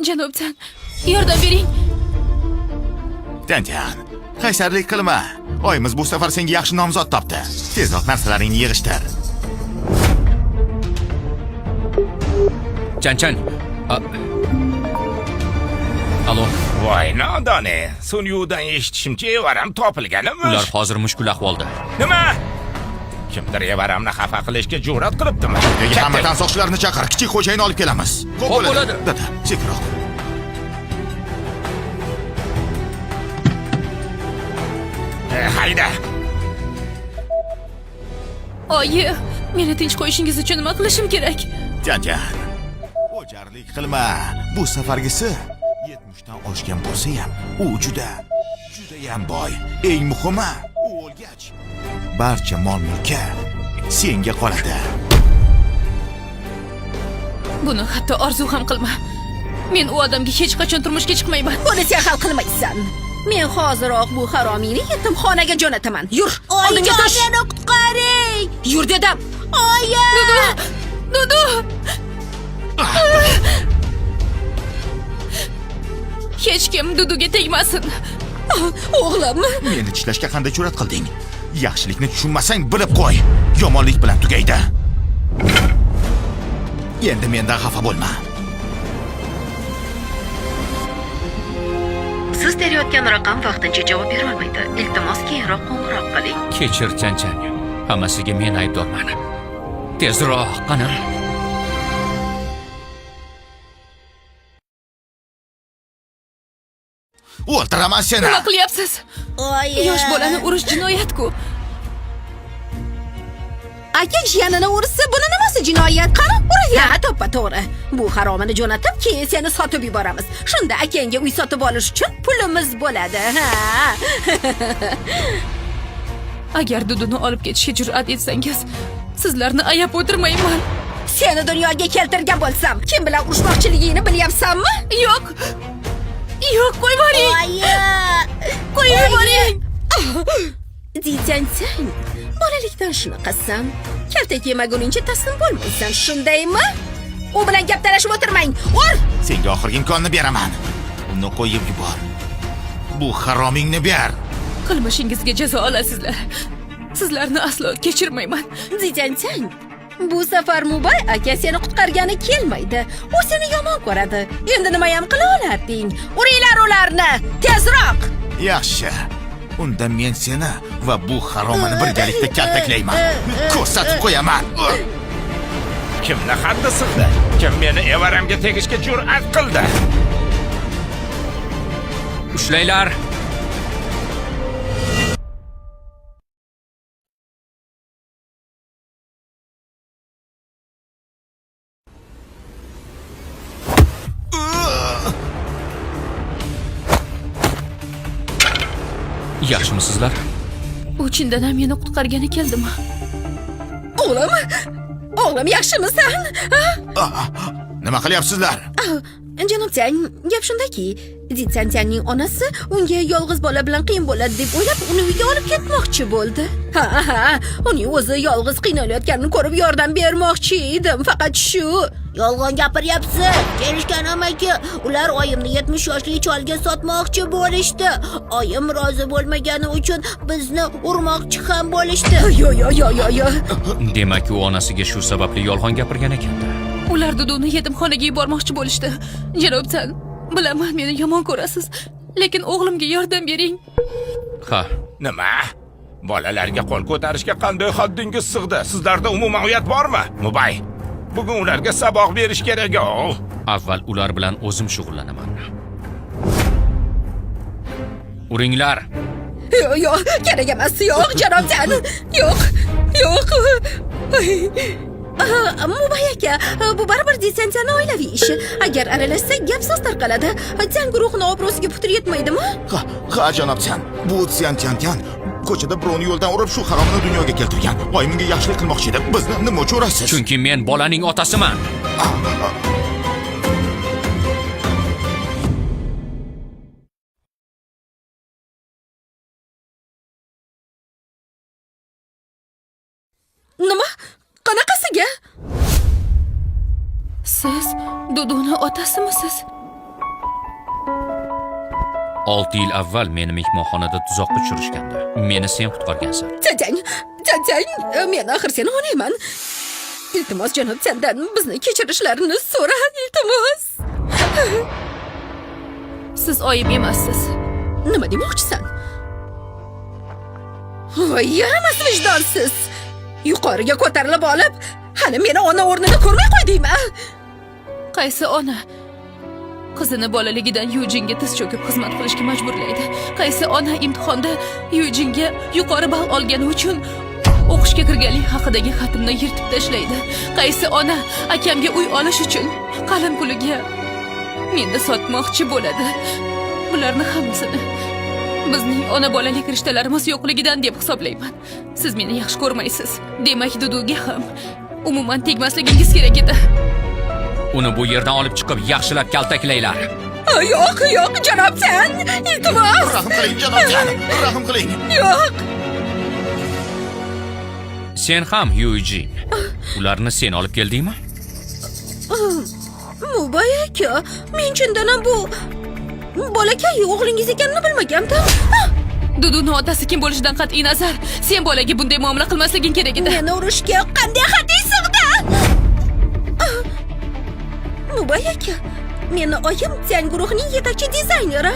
Janobjon, yordam bering. Janjan, qaysarlik qilma. Oyimiz bu safar senga yaxshi nomzod topdi. Tezroq narsalaringni yig'ishtir. Chanchan. Alo. Voy nodone, Sunyudan eshitishimcha evaram topilganimish. Ular hozir mushkul ahvolda. Nima? Kimdir evaramni xafa qilishga jur'at qilibdimi? Nega hammadan soqchilarni chaqir, kichik xo'jayini olib kelamiz. Xo'p bo'ladi. Dada, sekinroq. Hayda. Oyi, meni tinch qo'yishingiz uchun nima qilishim kerak? Janjan, o'jarlik qilma. Bu safargisi 70 dan oshgan bo'lsa ham, u juda ham boy. Eng muhimi, u o'lgach barcha mol-mulki senga qoladi. Buni hatto orzu ham qilma. Men u odamga hech qachon turmushga chiqmayman. Buni sen hal qilmaysan. Men hoziroq bu haromiyni yetimxonaga jo'nataman. Yur, oldinga tush. Meni qutqaring. Yur dedim. Oyi! Dudu! Hech kim Duduga tegmasin. O'g'lim. Meni tishlashga qanday jur'at qilding? Yaxshilikni tushunmasang bilib qo'y. Yomonlik bilan tugaydi. Endi mendan xafa bo'lma. Siz terayotgan raqam vaqtincha javob bera olmaydi. Iltimos keyinroq qo'ng'iroq qiling. Kechir Chanchan. Hammasiga men aybdorman. Tezroq qani. O'ltiraman seni. Nima qilyapsiz? Oyi. Yosh bolani urish jinoyat-ku. Aka jiyanini ursa, buni nimasi jinoyat? Qani, uraver. Ha, to'ppa-to'g'ri. Bu haromini jo'natib, keyin seni sotib yuboramiz. Shunda akangga uy sotib olish uchun pulimiz bo'ladi. Ha. Agar Duduni olib ketishga jur'at etsangiz, sizlarni ayab o'tirmayman. Seni dunyoga keltirgan bo'lsam, kim bilan urushmoqchiligingni bilyapsanmi? Yo'q. Yo'q, qo'yib yuboring. Oyi! Qo'yib yuboring. Deysan, bolalikdan shunaqasan. Kaltak yemaguningcha taslim bo'lmaysan, shundaymi? U bilan gap talashib o'tirmang. Ur! Senga oxirgi imkonni beraman. Uni qo'yib yubor. Bu haromingni ber. Qilmishingizga jazo olasizlar. Sizlarni aslo kechirmayman. Deysan, bu safar Mubay aka seni qutqargani kelmaydi. U seni yomon ko'radi. Endi nima ham qila olarding? Uringlar ularni, tezroq! Yaxshi. Unda men seni va bu haromini birgalikda kaltaklayman. Ko'rsatib qo'yaman. Kimni haddi sig'di? Kim meni evaramga tegishga jur'at qildi? Ushlanglar. Yaxshimisizlar? U chindan ham meni qutqargani keldimi? O'g'lim, o'g'lim yaxshimisan? Nima qilyapsizlar? Janobjon, gap shundaki, Ditsantianning onasi unga yolg'iz bola bilan qiyin bo'ladi deb o'ylab, uni uyga olib ketmoqchi bo'ldi. Ha, uning o'zi yolg'iz qiynalayotganini ko'rib yordam bermoqchi edim, faqat shu. Yolg'on gapiryapsiz. Kelishgan amaki, ular oyimni 70 yoshli cholga sotmoqchi bo'lishdi. Oyim rozi bo'lmagani uchun bizni urmoqchi ham bo'lishdi. Yo. Demak, u onasiga shu sababli yolg'on gapirgan ekan-da. Ular Duduni yetimxonaga yubormoqchi bo'lishdi. Janobjon, bilaman meni yomon ko'rasiz, lekin o'g'limga yordam bering. Ha, Nima? Bolalarga qo'l ko'tarishga qanday haddingiz sig'di? Sizlarda umuman uyat bormi? Mubay, bugun ularga saboq berish kerak-ku. avval ular bilan o'zim shug'ullanaman. Uringlar. Yo'q, kerak emas, yo'q, janobjon. Yo'q. Mubay aka, bu baribir Ditsantianning oilaviy ishi. Agar aralashsak, gap so'z tarqaladi. Jang guruhining obro'siga putur yetmaydimi? Ha, janobjon. Bu Tian ko'chada birovni yo'ldan urib shu haromni dunyoga keltirgan. Oyimga yaxshilik qilmoqchi edi. Bizni nima uchun urasiz? Chunki men bolaning otasiman. Nima? Qanaqasiga? Siz Duduni otasimisiz? 6 yil avval meni mehmonxonada tuzoqqa tushirishgandi. Meni sen qutqargansan. Chang, men axir seni onayman. Iltimos janob sendan bizni kechirishlarini so'ra, iltimos. Siz oyim emassiz. Nima demoqchisan? Voy, yaramas vijdonsiz. Yuqoriga ko'tarilib olib, hali meni ona o'rnida ko'rmay qo'ydingmi? Qaysi ona qizini bolaligidan Yujinga tiz cho'kib xizmat qilishga majburlaydi? Qaysi ona imtihonda Yujinga yuqori ball olgani uchun o'qishga kirganlik haqidagi xatimni yirtib tashlaydi? Qaysi ona akamga uy olish uchun qalin puliga meni sotmoqchi bo'ladi? Bularni hammasini bizning ona bolalik rishtalarimiz yo'qligidan deb hisoblayman. Siz meni yaxshi ko'rmaysiz. Demak, Duduga ham umuman tegmasligingiz kerak edi. Uni bu yerdan olib chiqib yaxshilab kaltaklanglar. Yo'q, janob sen. Iltimos. Rahim qiling, janobjon. Rahim qiling. Yo'q. Sen ham Yujin. Ularni sen olib keldingmi? Mubay aka, men chindan ham bu bolakay o'g'lingiz ekanini bilmagandim. Duduni otasi kim bo'lishidan qat'iy nazar, sen bolaga bunday muomala qilmasliging kerak edi. Meni urishga qanday haddiy sig'di? Mubay aka, meni oyim Tian guruhining yetakchi dizayneri.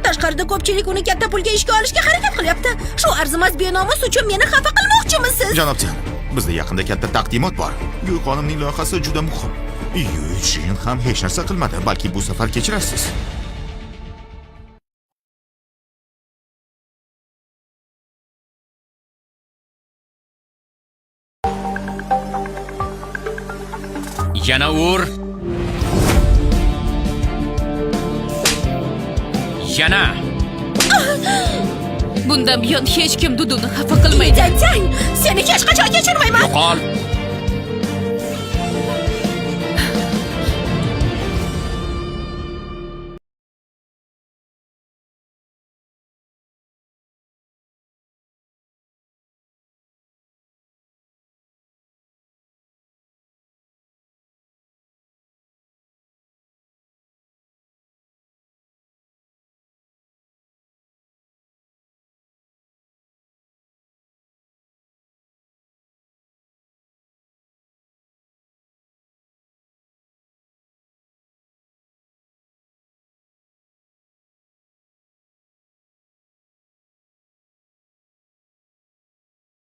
Tashqarida ko'pchilik uni katta pulga ishga olishga harakat qilyapti. Shu arzimas benomus uchun meni xafa qilmoqchimisiz? Janobjon, bizda yaqinda katta taqdimot bor. Gul xonimning loyihasi juda muhim. Yujin ham hech narsa qilmadi, balki bu safar kechirasiz. Yana ur. Yana. Bundan buyon hech kim Duduni xafa qilmaydi. Jang, seni hech qachon kechirmayman. Yo'qol.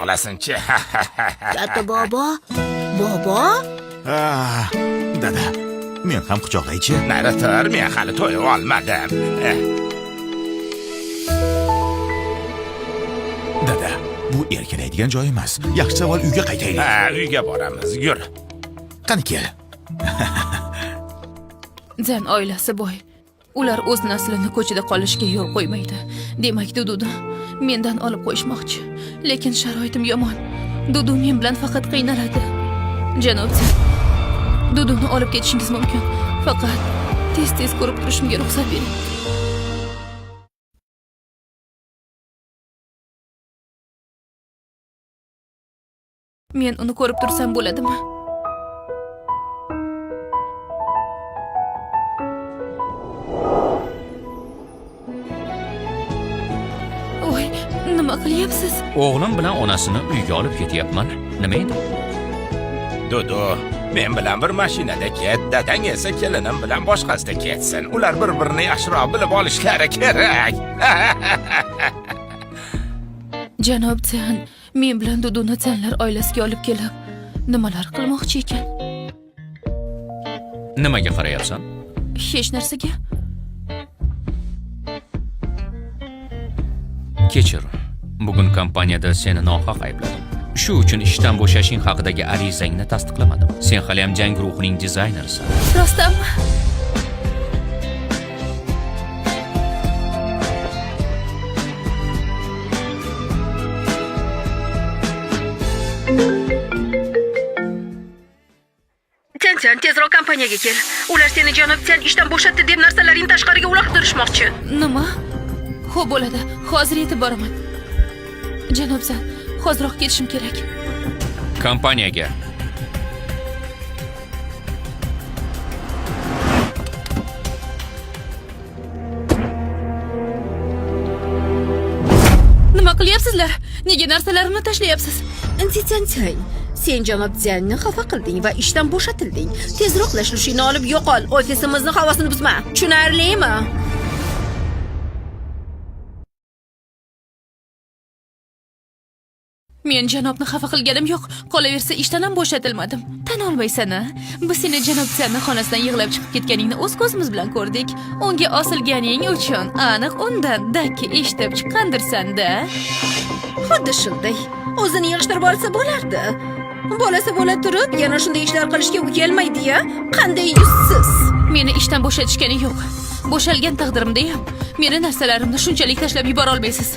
Olasinchi. Katta bobo. Dada, men ham quchoqlaychi. Nari tur, men hali to'yib olmadim. Dada, bu erkalaydigan joy emas. Yaxshi savol, uyga qaytaylik. Uyga boramiz, yur. Qani kel. Jan oilasi boy. Ular o'z naslini ko'chada qolishga yo'l qo'ymaydi. Demak, Duduni mendan olib qo'yishmoqchi. Lekin sharoitim yomon. Dudu men bilan faqat qiynaladi. Janob, Duduni olib ketishingiz mumkin. Faqat tez ko'rib turishimga ruxsat bering. Men uni ko'rib tursam bo'ladimi? Voy, nima qilyapsiz? O'g'lim bilan onasini uyga olib ketyapman. Nima edi? Dudu, men bilan bir mashinada ket, dadang esa kelinim bilan boshqasida ketsin. Ular bir-birini yaxshiroq bilib olishlari kerak. Janob Tian, men bilan Duduni Tianlar oilasiga olib kelib, nimalar qilmoqchi ekan? Nimaga qarayapsan? Hech narsaga. Kechir. Bugun kompaniyada seni nohaq aybladim. Shu uchun ishdan bo'shashing haqidagi arizangni tasdiqlamadim. Sen hali ham jang guruhining dizaynerisan. Rostdanmi? Tian, tezroq kompaniyaga kel. Ular seni janob Tian ishdan bo'shatdi deb narsalaringni tashqariga uloqtirishmoqchi. Nima? Xo'p bo'ladi. Hozir yetib boraman. Janob Tian, hozirroq ketishim kerak. Kompaniyaga. qilyapsizlar? Nega narsalarimni tashlayapsiz? Intitsang, sen janob Ziyanni xafa qilding va ishdan bo'shatilding. Tezroq lashlushingni olib yo'qol. Ofisimizni havosini buzma. Tushunarlimi? Men janobni xafa qilganim yo'q. Qolaversa ishdan ham bo'shatilmadim. Tan olmaysan-a? Biz seni janob Ziyanni xonasidan yig'lab chiqib ketganingni o'z ko'zimiz bilan ko'rdik. Unga osilganing uchun aniq undan dakki eshitib chiqqandirsan-da. Xuddi shunday. O'zini yig'ishtirib olsa bo'lardi. Bolasi bo'la turib, yana shunday ishlar qilishga uyalmaydi-ya. Qanday yuzsiz. Meni ishdan bo'shatishgani yo'q. Bo'shalgan taqdirimda ham meni narsalarimni shunchalik tashlab yubora olmaysiz.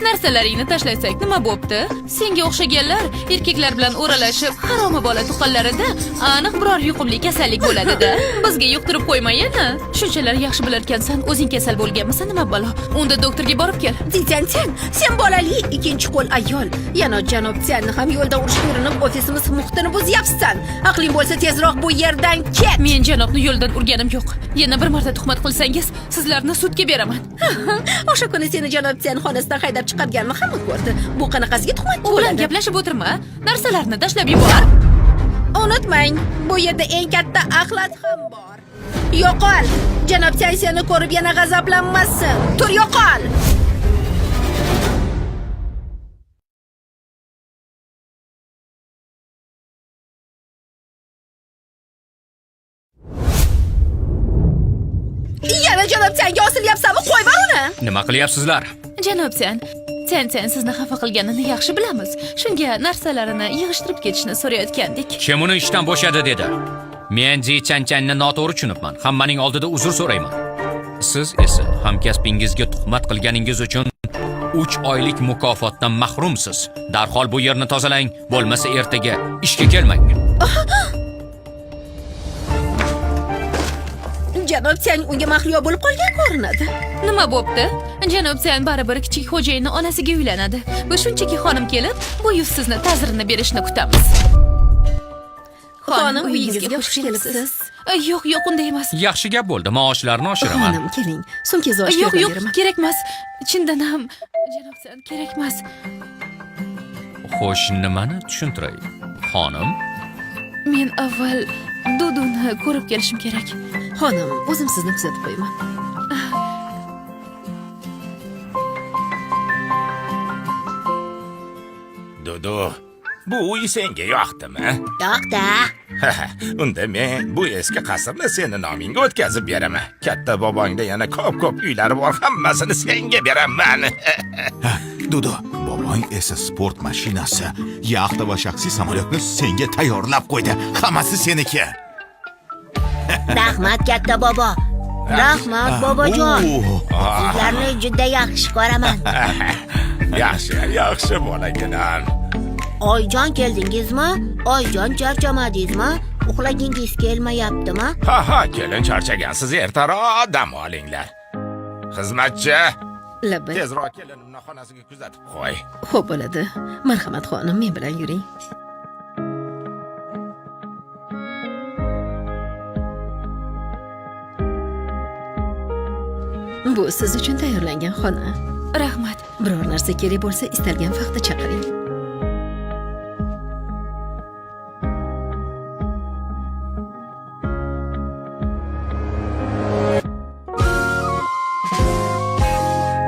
Narsalaringni tashlasak nima bo'pti? Senga o'xshaganlar erkaklar bilan o'ralashib, haromi bola tuqqanlarida aniq biror yuqumli kasallik bo'ladi-da. Bizga yuqtirib qo'ymayana. Shunchalar yaxshi bilar ekansan, o'zing kasal bo'lganmisan, nima balo? Unda doktorga borib kel. Ziyansan, sen bolali ikkinchi qo'l ayol. Yana janob Ziyanni ham yo'lda urishga urinib, ofisimiz muhitini buzyapsan. Aqling bo'lsa tezroq bu yerdan ket. Men janobni yo'ldan urganim yo'q. Yana bir marta tuhmat qilsangiz, sizlarni sudga beraman. O'sha kuni seni janob Ziyan xonasidan haydab chiqarganini hamma ko'rdi. Bu qanaqasiga tuhmat U bilan bo'ladi? gaplashib o'tirma. Narsalarni tashlab yubor. Unutmang, bu yerda eng katta axlat ham bor. Yo'qol. Janob Ziyan seni ko'rib yana g'azablanmasin. Tur, yo'qol. Yana janob Ziyanga osilyapsanmi? Qo'y bor uni. Nima qilyapsizlar? Janob Sen sizni xafa qilganini yaxshi bilamiz. Shunga narsalarini yig'ishtirib ketishni so'rayotgandik. Kim uni ishdan bo'shadi dedi. Men Zichanchanni noto'g'ri tushunibman. Hammaning oldida uzr so'rayman. Siz esa hamkasbingizga tuhmat qilganingiz uchun 3 oylik mukofotdan mahrumsiz. Darhol bu yerni tozalang, bo'lmasa ertaga ishga kelmang. Janob Ziyan unga mahliyo bo'lib qolgan ko'rinadi. Nima bo'pti? Janob Sen baribir kichik xo'jayinni onasiga uylanadi. Biz shunchaki xonim kelib, bu yuzsizni ta'zirini berishni kutamiz. Xonim, uyingizga xush kelibsiz. Yo'q, unday emas. Yaxshi gap bo'ldi. Maoshlarini oshiraman. Xonim, keling. Sumkangizni ochib Yo'q, beraman. kerak emas. Chindan ham janob Sen kerak emas. Xo'sh, nimani tushuntiray? Xonim, Men avval Duduni ko'rib kelishim kerak. Xonim, o'zim sizni kuzatib qo'yaman. Dudu, bu uy senga yoqdimi? Yo'q-da. Unda men bu eski qasrni seni nomingga o'tkazib beraman. Katta bobongda yana ko'p uylari bor, hammasini senga beraman. Dudu, bobong esa sport mashinasi, yaxta va shaxsiy samolyotni senga tayyorlab qo'ydi. Hammasi seniki. Rahmat katta bobo. Rahmat bobojon. Sizlarni juda yaxshi ko'raman. Yaxshi bo'laginan. Oyjon keldingizmi? Oyjon charchamadingizmi? Uxlagingiz kelmayaptimi? Ha, kelin charchagansiz, ertaroq dam olinglar. Xizmatchi, Labay. tezroq kelinimni xonasiga kuzatib qo'y. Xo'p bo'ladi. Marhamat xonim, men bilan yuring. Bu siz uchun tayyorlangan xona. Rahmat. Biror narsa kerak bo'lsa, istalgan vaqtda chaqiring.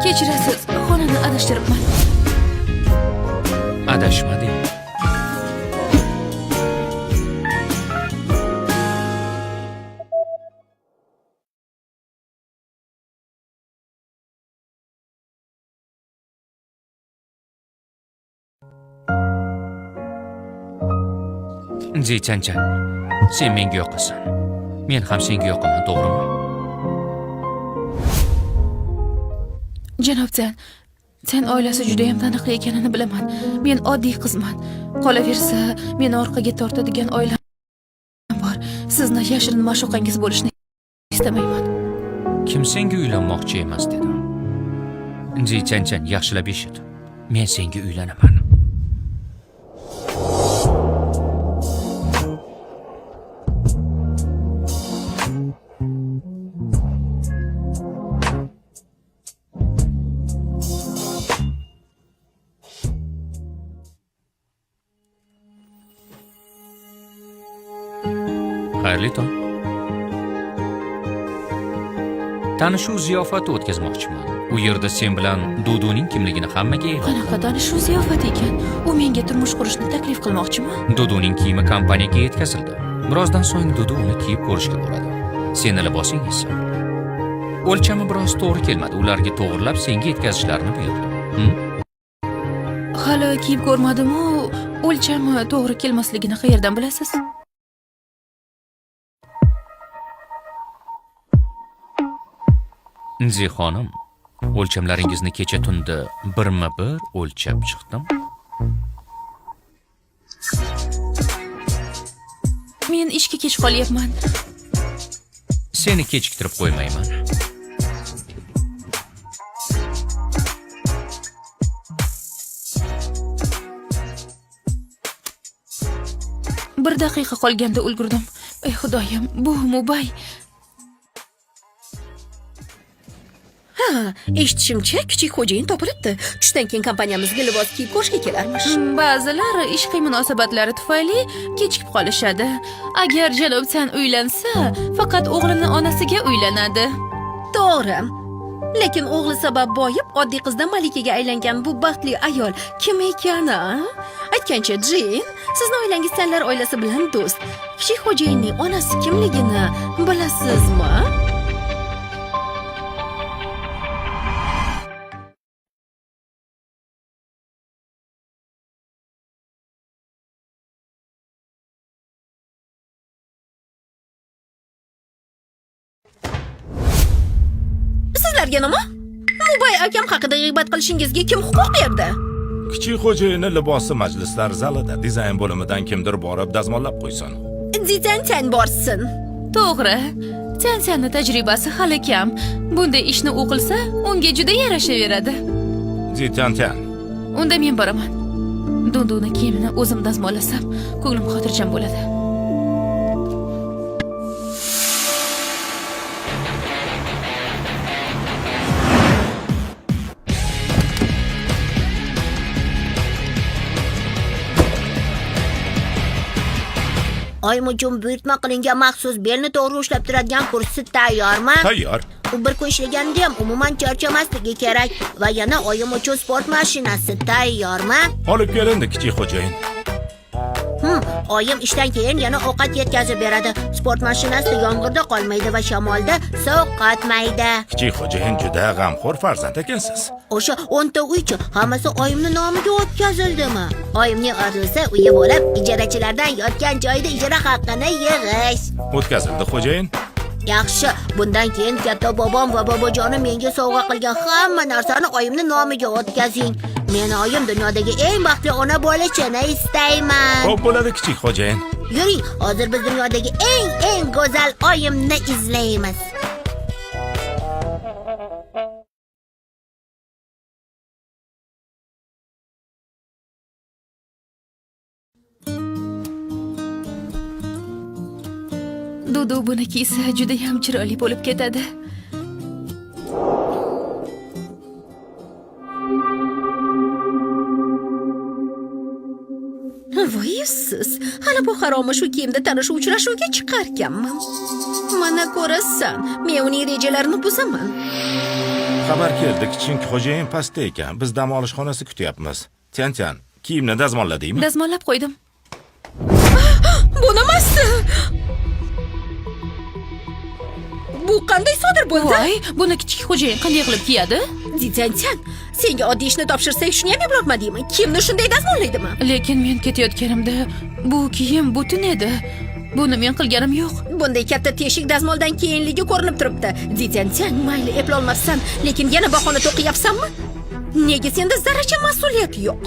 Kechirasiz, xonani adashtiribman. adashmading. Zichanchan, sen menga yoqasan. Men ham senga yoqaman, to'g'rimi? Janob sen oilasi juda ham taniqli ekanini bilaman. Men oddiy qizman. Qolaversa, meni orqaga tortadigan oilam bor. Sizni yashirin ma'shuqangiz bo'lishni istamayman. Kim senga uylanmoqchi emas dedi. Zichanchan, yaxshilab eshit. Men senga uylanaman. Xayrli tong. Tanishuv ziyofati o'tkazmoqchiman. U yerda sen bilan Duduning kimligini hammaga e'lon. Qanaqa tanishuv ziyofati ekan? U menga turmush qurishni taklif qilmoqchimi? Duduning kiyimi kompaniyaga yetkazildi. Birozdan so'ng Dudu uni kiyib ko'rishga boradi. Seni libosing esa o'lchami biroz to'g'ri kelmadi. Ularga to'g'rilab senga yetkazishlarini buyurdi. Hali kiyib ko'rmadim-u, o'lchami to'g'ri kelmasligini qayerdan bilasiz? Xonim, o'lchamlaringizni kecha tunda birma-bir o'lchab chiqdim. Men ishga kech qolyapman. Seni kechiktirib qo'ymayman. Bir daqiqa qolganda ulgurdim. Ey xudoyim, bu Mubay. Ha, eshitishimcha, kichik xo'jayin topilibdi. Tushdan keyin kompaniyamizga libos kiyib ko'rishga kelarmish. Ba'zilar ishqiy munosabatlari tufayli kechikib qolishadi. Agar janobsan uylansa, faqat o'g'lining onasiga uylanadi. To'g'ri. Lekin o'g'li sabab boyib, oddiy qizdan malikaga aylangan bu baxtli ayol kim ekani? Aytgancha, Jin, sizni oilangiz sanlar oilasi bilan do'st. Kichik xo'jayinning onasi kimligini bilasizmi? Sizlarga nima? Mubay akam haqida g'iybat qilishingizga kim huquq berdi? Kichik xo'jayini libosi majlislar zalida dizayn bo'limidan kimdir borib dazmollab qo'ysin. Zitan borsin. To'g'ri. Sanni tajribasi hali kam. Bunday ishni u qilsa, unga juda yarashaveradi. Zitan. Unda men boraman. Dunduni kiyimini o'zim dazmollasam, ko'nglim xotirjam bo'ladi. Oyim uchun buyurtma qilingan maxsus belni to'g'ri ushlab turadigan kursi tayyormi? Tayyor. U bir kun ishlaganda ham umuman charchamasligi kerak va yana oyim uchun sport mashinasi tayyormi? Olib kelindi kichik xo'jayin. Oyim ishdan keyin yana ovqat yetkazib beradi. Sport mashinasi yomg'irda qolmaydi va shamolda sovqotmaydi. Kichik xo'jayin juda g'amxo'r farzand ekansiz. O'sha 10 ta uychi hammasi oyimning nomiga o'tkazildimi? Oyimning orzusi uyi bo'lib, ijarachilardan yotgan joyda ijara haqqini yig'ish. O'tkazildi xo'jayin. Yaxshi, bundan keyin katta bobom va bobojonim menga sovg'a qilgan hamma narsani oyimning nomiga o'tkazing. Men oyim dunyodagi eng baxtli ona bo'lishini istayman. Xo'p bo'ladi kichik xo'jayin. Yuring, hozir biz dunyodagi eng go'zal oyimni izlaymiz. Dudu buni kiysa juda ham chiroyli bo'lib ketadi. Voy siz, hali bu haromni shu kiyimda tanishuv uchrashuvga chiqarkanman. Mana ko'rasan, men uning rejalarini buzaman. Xabar keldi, kichik xo'jayin pastda ekan. Biz dam olish xonasi kutyapmiz. Tian, kiyimni dazmolladingmi? Dazmollab qo'ydim. Bu nimasi? Bu qanday sodir bo'ldi? Voy, buni kichik xo'jayin qanday qilib kiyadi? Zitan, senga oddiy ishni topshirsak, shuni ham eplolmadingmi? Kimni shunday dazmollaydimi? Lekin men ketayotganimda bu kiyim butun edi. Buni men qilganim yo'q. Bunday katta teshik dazmoldan keyinligi ko'rinib turibdi. Zitan, mayli eplolmabsan, lekin yana bahona to'qiyapsanmi? Nega senda zarracha mas'uliyat yo'q?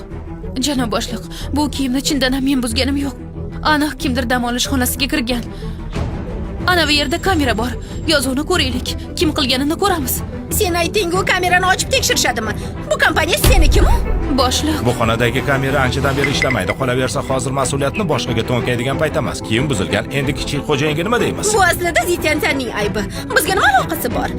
Janob boshliq, bu kiyimni chindan ham men buzganim yo'q. Aniq kimdir dam olish xonasiga kirgan. Ana bu yerda kamera bor. Yozuvni ko'raylik. Kim qilganini ko'ramiz. Sen ayting-ku, kamerani ochib tekshirishadimi? Bu kompaniya senikimi? Boshliq. Bu xonadagi kamera anchadan beri ishlamaydi. Qolaversa, hozir mas'uliyatni boshqaga to'nkaydigan payt emas. Kiyim buzilgan. Endi kichik xo'jayinga nima deymiz? Bu aslida Zitanning aybi. Bizga nima aloqasi bor?